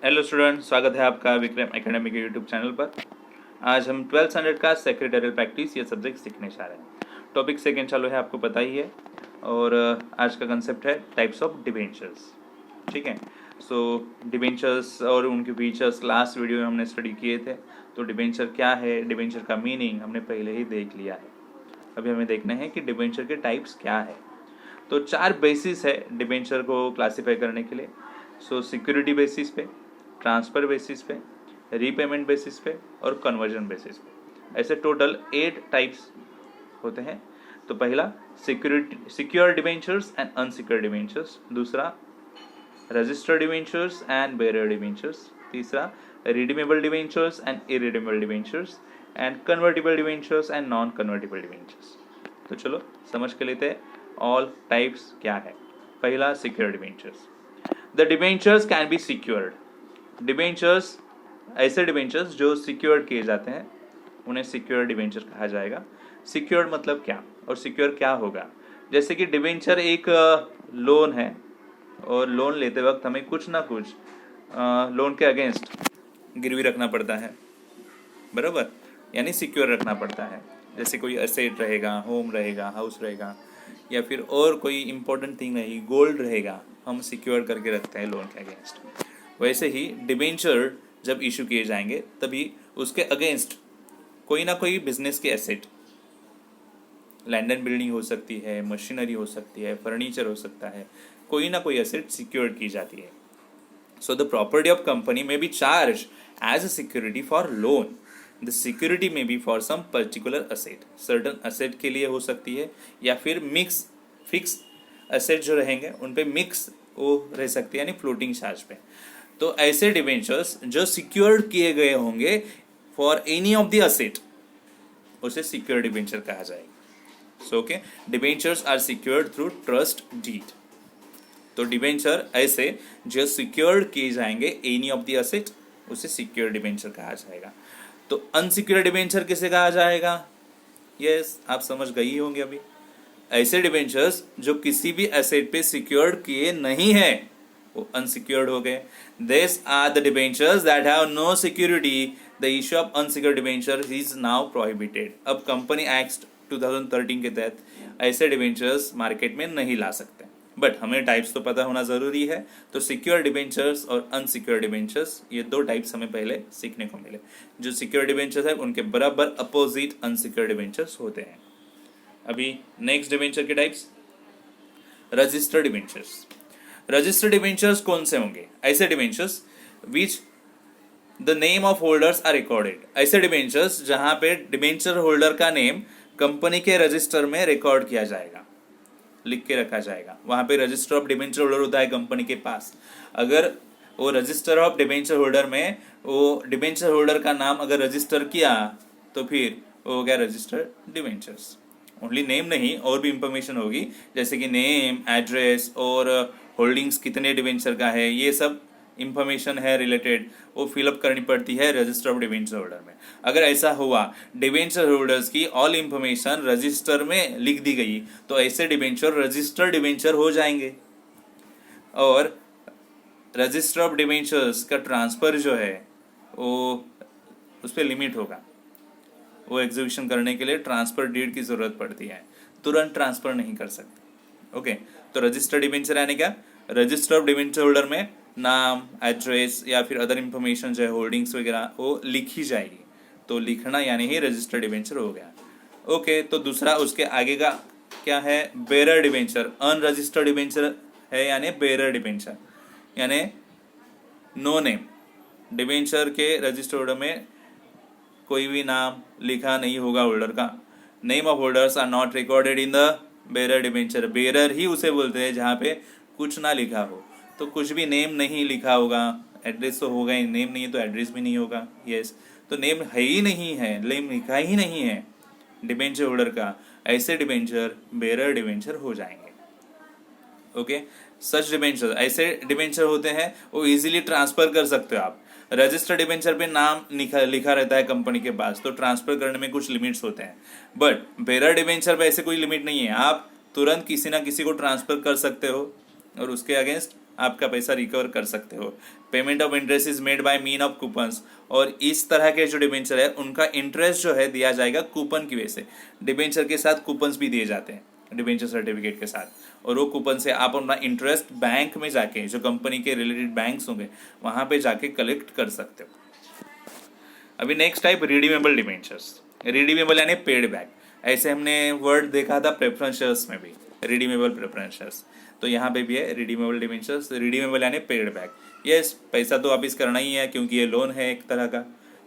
Hello student, स्वागत है आपका विक्रम एकेडमी के यूट्यूब चैनल पर। आज हम 12th स्टैंडर्ड का सेक्रेटरियल प्रैक्टिस ये सब्जेक्ट सीखने जा रहे हैं। टॉपिक सेकेंड चालू है, आपको पता ही है। और आज का कंसेप्ट है टाइप्स ऑफ डिबेंचर्स। ठीक है, सो डिबेंचर्स और उनके फीचर्स लास्ट वीडियो में हमने स्टडी किए थे। तो डिबेंचर क्या है, डिबेंचर का मीनिंग हमने पहले ही देख लिया है। अभी हमें देखना है कि डिबेंचर के टाइप्स क्या है। तो 4 बेसिस है डिबेंचर को क्लासीफाई करने के लिए। सो सिक्योरिटी बेसिस पे, ट्रांसफ़र बेसिस पे, रीपेमेंट बेसिस पे और कन्वर्जन बेसिस पे। ऐसे टोटल 8 टाइप्स होते हैं। तो पहला secure debentures and unsecure debentures, दूसरा registered debentures and bearer debentures, तीसरा redeemable debentures and irredeemable debentures and convertible debentures and non convertible debentures. तो चलो समझ के लेते हैं ऑल टाइप्स क्या है। पहला secure debentures. The debentures can be secured. Debentures, ऐसे डिबेंचर्स जो सिक्योर्ड किए जाते हैं उन्हें सिक्योर डिबेंचर कहा जाएगा। सिक्योर्ड मतलब क्या और सिक्योर क्या होगा? जैसे कि डिबेंचर एक लोन है और लोन लेते वक्त हमें कुछ ना कुछ लोन के अगेंस्ट गिरवी रखना पड़ता है, बराबर, यानी सिक्योर रखना पड़ता है। जैसे कोई एसेट रहेगा, होम रहेगा, हाउस रहेगा, या फिर और कोई इंपॉर्टेंट थिंग रहेगी, गोल्ड रहेगा, हम सिक्योर करके रखते हैं लोन के अगेंस्ट। वैसे ही डिबेंचर जब इशू किए जाएंगे तभी उसके अगेंस्ट कोई ना कोई बिजनेस के एसेट, लैंड एंड बिल्डिंग हो सकती है, मशीनरी हो सकती है, फर्नीचर हो सकता है, कोई ना कोई एसेट सिक्योर की जाती है। So the property of company may be charged as a security for loan. The security may be for some particular asset. Certain asset के लिए हो सकती है, या फिर मिक्स फिक्स एसेट जो रहेंगे उन पे मिक्स वो रह सकती है, यानी फ्लोटिंग चार्ज पे। तो ऐसे डिबेंचर्स जो सिक्योर्ड किए गए होंगे for any of the asset, उसे सिक्योर डिबेंचर कहा जाएगा। So okay, debentures are secured through trust deed. तो डिबेंचर ऐसे जो सिक्योर्ड किए जाएंगे एनी ऑफ द एसेट, उसे सिक्योर डिबेंचर कहा जाएगा। तो अनसिक्योर डिबेंचर किसे कहा जाएगा? यस, आप समझ गए ही होंगे अभी। ऐसे डिबेंचर्स जो किसी भी एसेट पे सिक्योर्ड किए नहीं है वो अनसिक्योर्ड हो गए। This are the debentures that have no security. The issue of unsecured debenture is now prohibited. अब कंपनी एक्ट 2013 के तहत ऐसे डिबेंचर्स मार्केट में नहीं ला सकते। बट हमें टाइप्स तो पता होना ज़रूरी है। तो सिक्योर डिबेंचर्स और अनसिक्योर डिबेंचर्स, ये 2 टाइप्स हमें पहले सीखने को मिले। जो सिक्योर डिबेंचर्स है उनके बराबर अपोजिट अनसिक्योर डिबेंचर्स होते हैं। अभी नेक्स्ट डिबेंचर के types, registered debentures. Registered debentures कौन से होंगे? ऐसे debentures which the name of holders are recorded. ऐसे डिबेंचर्स जहां पे डिबेंचर होल्डर का नेम कंपनी के रजिस्टर में रिकॉर्ड किया जाएगा, लिख के रखा जाएगा। वहां पे रजिस्टर ऑफ डिबेंचर होल्डर होता है कंपनी के पास। अगर वो रजिस्टर ऑफ डिबेंचर होल्डर में वो डिबेंचर होल्डर का नाम अगर रजिस्टर किया तो फिर वो हो गया रजिस्टर्ड डिबेंचर्स। ओनली नेम नहीं, और भी इंफॉर्मेशन होगी, जैसे कि नेम, एड्रेस और होल्डिंग्स कितने डिबेंचर का है, ये सब इंफॉर्मेशन है रिलेटेड, वो फिलअप करनी पड़ती है रजिस्टर ऑफ डिबेंचर होल्डर में। अगर ऐसा हुआ डिबेंचर होल्डर्स की ऑल इंफॉर्मेशन रजिस्टर में लिख दी गई तो ऐसे डिबेंचर रजिस्टर्ड डिबेंचर हो जाएंगे। और रजिस्टर ऑफ डिबेंचर्स का ट्रांसफर जो है वो उस पर लिमिट होगा। वो एग्जीक्यूशन करने के लिए ट्रांसफर डीड की जरूरत पड़ती है, तुरंत ट्रांसफर नहीं कर सकते। ओके, तो रजिस्टर्ड डिबेंचर यानी क्या? रजिस्टर ऑफ डिबेंचर होल्डर में नाम, एड्रेस या फिर अदर इंफॉर्मेशन जो है, होल्डिंग्स वगैरह, वो लिखी जाएगी। तो लिखना यानी ही रजिस्टर्ड डिबेंचर हो गया। ओके, तो दूसरा उसके आगे का क्या है? Bearer debenture. अनरजिस्टर्ड डिबेंचर है यानी बेरर डिबेंचर, यानी नो नेम। डिबेंचर के रजिस्टर होल्डर में कोई भी नाम लिखा नहीं होगा होल्डर का। Name of holders are not recorded in the bearer debenture. Bearer ही उसे बोलते हैं जहाँ पे कुछ ना लिखा हो। तो कुछ भी नेम नहीं लिखा होगा, एड्रेस तो होगा ही, नेम नहीं है तो एड्रेस भी नहीं होगा। यस, तो नेम है ही नहीं है, नेम लिखा ही नहीं है डिबेंचर होल्डर का, ऐसे डिबेंचर बेरर डिबेंचर हो जाएंगे। ओके, सच डिबेंचर, ऐसे डिबेंचर होते हैं वो इजीली ट्रांसफर कर सकते हो आप। रजिस्टर्ड डिबेंचर पे नाम लिखा रहता है कंपनी के पास, तो ट्रांसफर करने में कुछ लिमिट्स होते हैं। बट बेरर डिबेंचर पे ऐसे कोई लिमिट नहीं है, आप तुरंत किसी ना किसी को ट्रांसफर कर सकते हो और उसके अगेंस्ट आपका पैसा रिकवर कर सकते हो। Payment of interest is made by mean of coupons, और इस तरह के जो डिबेंचर है उनका इंटरेस्ट जो है दिया जाएगा कूपन की वजह से। डिबेंचर के साथ कूपन्स भी दिए जाते हैं, डिबेंचर सर्टिफिकेट के साथ, और वो कूपन से आप अपना इंटरेस्ट बैंक में जाके, जो कंपनी के रिलेटेड बैंक्स होंगे वहाँ पे जाके कलेक्ट कर सकते हो। अभी next type redeemable debentures. Redeemable यानी पेड बैक। ऐसे हमने वर्ड देखा था प्रेफरेंस शेयर्स में भी, रिडीमेबल प्रेफरेंस शेयर्स, तो यहाँ पे भी है रिडीमेबल डिबेंचर्स। रिडीमेबल यानी पेड बैक। यस, पैसा तो वापिस करना ही है क्योंकि ये लोन है एक तरह का,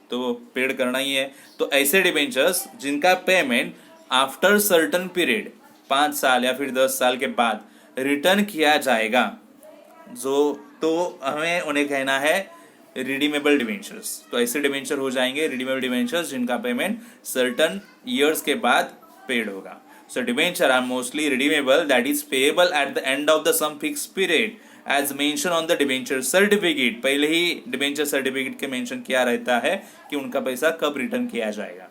तो पेड करना ही है। तो ऐसे डिबेंचर्स जिनका पेमेंट आफ्टर सर्टन पीरियड 5 साल या फिर 10 साल के बाद रिटर्न किया जाएगा, जो तो हमें उन्हें कहना है रिडीमेबल डिबेंचर्स। तो ऐसे डिबेंचर हो जाएंगे रिडीमेबल डिबेंचर्स जिनका पेमेंट सर्टन ईयर्स के बाद पेड होगा। So debenture are mostly redeemable, that is payable at the end of the some fixed period as mentioned on the debenture certificate। पहले ही debenture certificate के mention किया रहता है कि उनका पैसा कब रिटर्न किया जाएगा।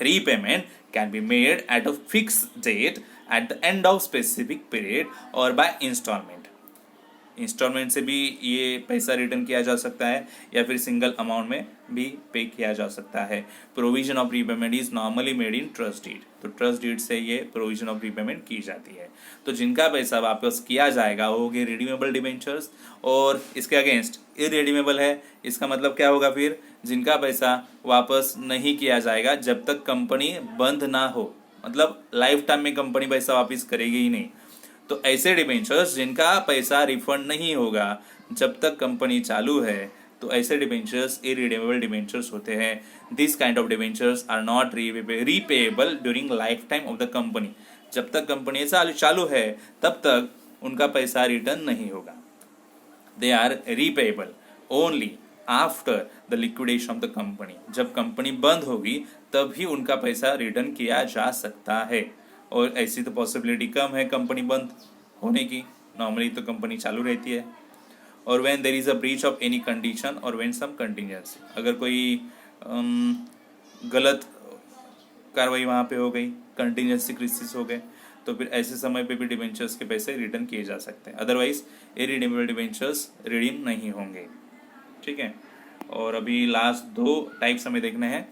Repayment can be made at a fixed date at the end of specific period or by installment। Installment से भी ये पैसा रिटर्न किया जा सकता है या फिर सिंगल अमाउंट में भी पे किया जा सकता है। Provision of repayment is normally made in trust deed. तो ट्रस्ट डीड से ये प्रोविजन ऑफ रीपेमेंट की जाती है। तो जिनका पैसा वापस किया जाएगा वो होंगे रिडीमेबल डिबेंचर्स, और इसके अगेंस्ट इररिडीमेबल है। इसका मतलब क्या होगा फिर? जिनका पैसा वापस नहीं किया जाएगा जब तक कंपनी बंद ना हो, मतलब लाइफ टाइम में कंपनी पैसा वापस करेगी ही नहीं। तो ऐसे डिबेंचर्स जिनका पैसा रिफंड नहीं होगा जब तक कंपनी चालू है, तो ऐसे डिबेंचर्स इररिडीमेबल डिबेंचर्स होते हैं। This kind of debentures are not repayable during life time of the company. जब तक कंपनी चालू है तब तक उनका पैसा रिटर्न नहीं होगा। They are repayable only after the liquidation of the company. जब कंपनी बंद होगी तब ही उनका पैसा रिटर्न किया जा सकता है, और ऐसी तो पॉसिबिलिटी कम है कंपनी बंद होने की। नॉर्मली तो कंपनी चालू रहती है। और when there is a breach of any condition और व्हेन सम कंटिजेंसी, अगर कोई गलत कार्रवाई वहाँ पे हो गई, कंटिजेंसी क्रिसिस हो गए, तो फिर ऐसे समय पे भी डिबेंचर्स के पैसे रिटर्न किए जा सकते हैं। अदरवाइज इररिडीमेबल डिबेंचर्स रिडीम नहीं होंगे। ठीक है, और अभी लास्ट 2 टाइप्स हमें देखने हैं,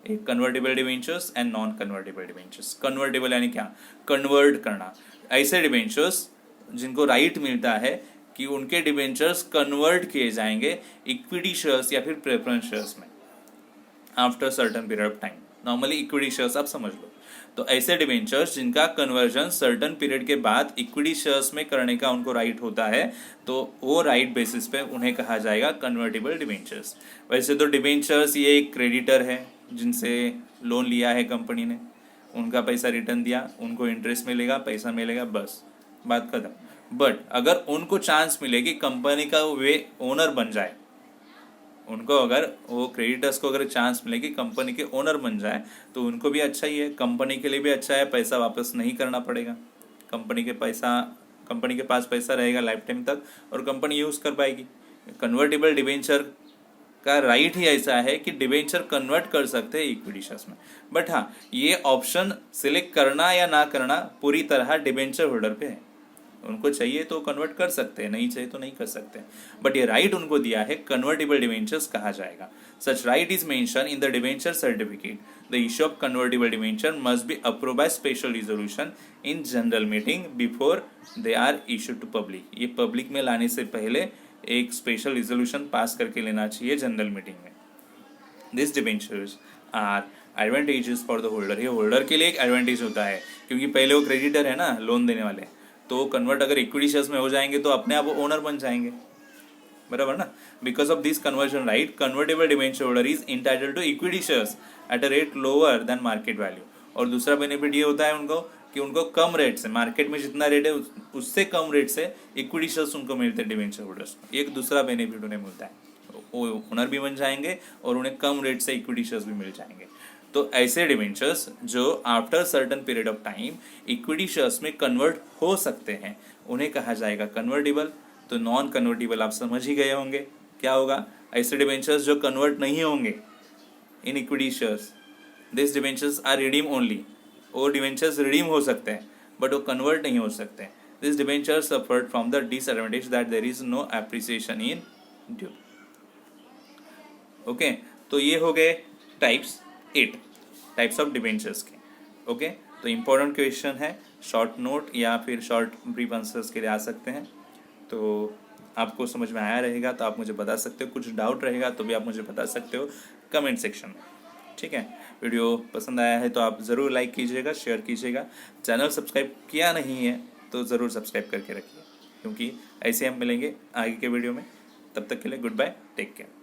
एक convertible debentures and non convertible debentures. Convertible यानी क्या? कन्वर्ट करना। ऐसे डिबेंचर्स जिनको राइट मिलता है कि उनके डिबेंचर्स कन्वर्ट किए जाएंगे इक्विटी शेयर्स या फिर प्रेफरेंस शेयर्स में after certain period of time. Normally equity shares आप समझ लो। तो ऐसे डिबेंचर्स जिनका कन्वर्जन सर्टन पीरियड के बाद इक्विटी शेयर्स में करने का उनको राइट होता है, तो वो राइट बेसिस पे उन्हें कहा जाएगा कन्वर्टेबल डिबेंचर्स। वैसे तो डिबेंचर्स ये एक क्रेडिटर है जिनसे लोन लिया है कंपनी ने, उनका पैसा रिटर्न दिया, उनको इंटरेस्ट मिलेगा, पैसा मिलेगा, बस बात खत्म। बट अगर उनको चांस मिले कि कंपनी का वे ओनर बन जाए, उनको अगर वो क्रेडिटर्स को अगर चांस मिले कि कंपनी के ओनर बन जाए, तो उनको भी अच्छा ही है, कंपनी के लिए भी अच्छा है, पैसा वापस नहीं करना पड़ेगा। कंपनी के पास पैसा रहेगा लाइफ टाइम तक और कंपनी यूज़ कर पाएगी। कन्वर्टेबल डिबेंचर का राइट ही ऐसा है कि डिबेंचर कन्वर्ट कर सकते हैं इक्विटी शेयर्स में। बट हाँ, ये ऑप्शन सिलेक्ट करना या ना करना पूरी तरह डिबेंचर होल्डर पे है। उनको चाहिए तो कन्वर्ट कर सकते हैं, नहीं चाहिए तो नहीं कर सकते, बट ये राइट उनको दिया है, कन्वर्टेबल डिबेंचर्स कहा जाएगा। Such right is mention in the debenture certificate. The issue of convertible debenture must be approve by special resolution in general meeting before they are issued to public. ये public में लाने से पहले एक special resolution pass करके लेना चाहिए general meeting में। This debentures are advantages for the holder. ये होल्डर के लिए एक एडवांटेज होता है क्योंकि पहले वो क्रेडिटर है ना, लोन देने वाले, तो कन्वर्ट अगर इक्विटी शेयर्स में हो जाएंगे तो अपने आप ओनर बन जाएंगे, बराबर ना। Because of this conversion right, convertible debenture holder is entitled to equity shares at a rate lower than market value. और दूसरा बेनिफिट ये होता है उनको कि उनको कम रेट से, मार्केट में जितना रेट है उससे कम रेट से इक्विटी शेयर्स उनको मिलते हैं डिबेंचर होल्डर्स को। एक दूसरा बेनिफिट उन्हें मिलता है, वो ओनर भी बन जाएंगे और उन्हें कम रेट से इक्विटी शेयर्स भी मिल जाएंगे। तो ऐसे डिबेंचर्स जो after certain period of time equity shares में कन्वर्ट हो सकते हैं उन्हें कहा जाएगा कन्वर्टेबल। तो नॉन कन्वर्टेबल आप समझ ही गए होंगे क्या होगा। ऐसे डिबेंचर्स जो कन्वर्ट नहीं होंगे in equity shares, this debentures are redeem only. वो डिबेंचर्स रिडीम हो सकते हैं बट वो कन्वर्ट नहीं हो सकते। This debenture suffered from the disadvantage that there is no appreciation in due. Okay, तो ये हो गए टाइप्स 8 टाइप्स ऑफ डिबेंचर्स के। ओके, तो इम्पोर्टेंट क्वेश्चन है, शॉर्ट नोट या फिर शॉर्ट ब्रीफ आंसर्स के लिए आ सकते हैं। तो आपको समझ में आया रहेगा तो आप मुझे बता सकते हो, कुछ डाउट रहेगा तो भी आप मुझे बता सकते हो कमेंट सेक्शन में। ठीक है, वीडियो पसंद आया है तो आप ज़रूर लाइक कीजिएगा, शेयर कीजिएगा। चैनल सब्सक्राइब किया नहीं है तो ज़रूर सब्सक्राइब करके रखिए, क्योंकि ऐसे हम मिलेंगे आगे के वीडियो में। तब तक के लिए गुड बाय, टेक केयर।